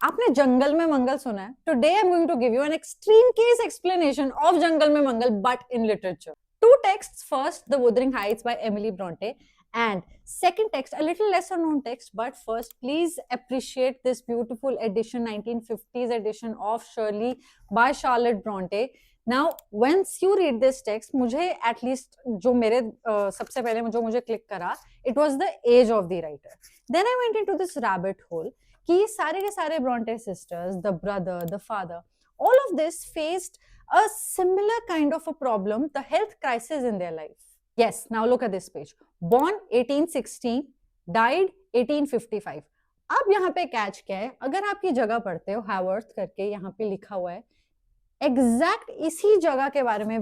आपने जंगल में मंगल सुना है? Today I am going to give you an extreme case explanation of जंगल में मंगल but in literature. Two texts. First, The Wuthering Heights by Emily Bronte, and second text, a little lesser known text, but first, please appreciate this beautiful edition, 1950s edition of Shirley by Charlotte Bronte. Now, once you read this text, मुझे at least जो मेरे सबसे पहले जो मुझे click करा, it was the age of the writer. Then I went into this rabbit hole कि सारे के सारे Brontë sisters, the brother, the father, all of this faced a similar kind of a problem, the health crisis in their life. Yes, now look at this page. Born 1816, died 1855. अब यहाँ पे catch क्या है? अगर आप ये जगह पढ़ते हो, हैवर्थ करके यहाँ पे लिखा हुआ है, एग्जैक्ट इसी जगह के बारे में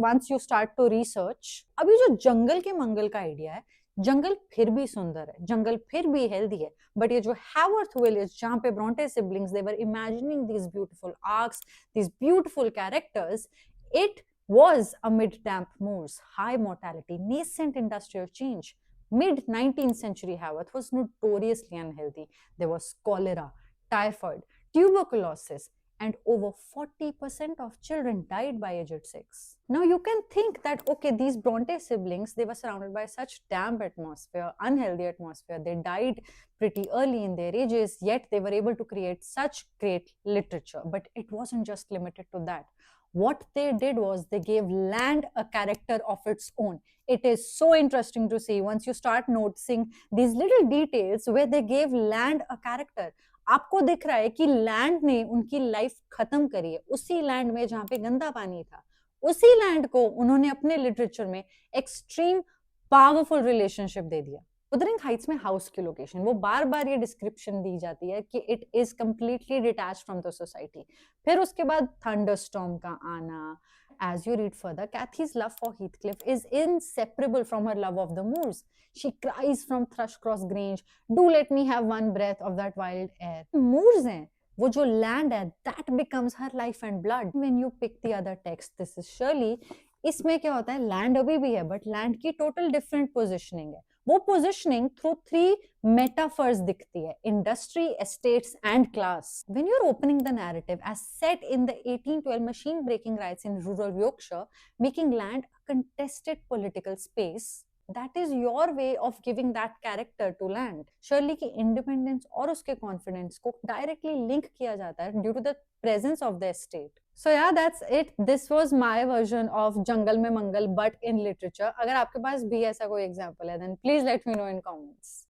once you start to research, अभी जो जंगल के मंगल का आइडिया है, जंगल फिर भी सुंदर है, जंगल फिर भी हेल्दी है, बट ये जो हैवर्थ विलेज जहां पे Brontë siblings they were imagining these beautiful arcs, these beautiful characters, it was amid damp moors, high mortality, nascent industrial change. Mid 19th century Haworth was notoriously unhealthy. There was cholera, typhoid, tuberculosis, and over 40% of children died by age 6. Now you can think that, okay, these Bronte siblings, they were surrounded by such damp atmosphere, unhealthy atmosphere, they died pretty early in their ages, yet they were able to create such great literature. But it wasn't just limited to that. What they did was they gave land a character of its own. It is so interesting to see once you start noticing these little details where they gave land a character. आपको दिख रहा है कि land ने उनकी life खत्म करी है, उसी लैंड में जहां पे गंदा पानी था, उसी लैंड को उन्होंने अपने लिटरेचर में एक्सट्रीम पावरफुल रिलेशनशिप दे दिया. उदरिंग हाइट्स में हाउस की लोकेशन, वो बार बार ये डिस्क्रिप्शन दी जाती है कि it is completely detached from the society. फिर उसके बाद थंडरस्टॉर्म का आना. As you read further, Kathy's love for Heathcliff is inseparable from her love of the moors. She cries from Thrushcross Grange, "Do let me have one breath of that wild air." Moors हैं, वो जो land है, that becomes her life and blood. When you pick the other text, this is Shirley. इसमें क्या होता है? Land अभी भी है, बट लैंड की टोटल डिफरेंट पोजिशनिंग है. वो पोजिशनिंग थ्रू 3 मेटाफर्स दिखती है: industry, estates and class. When you are opening the narrative as set in the 1812 machine breaking riots in rural Yorkshire, making land a contested political space, that is your way of giving that character to land. Shirley की independence और उसके confidence को directly link किया जाता है due to the presence of the state. So yeah, that's it. This was my version of Jungle में Mangal but in literature. अगर आपके पास भी ऐसा कोई एग्जाम्पल है, then please let me know in comments.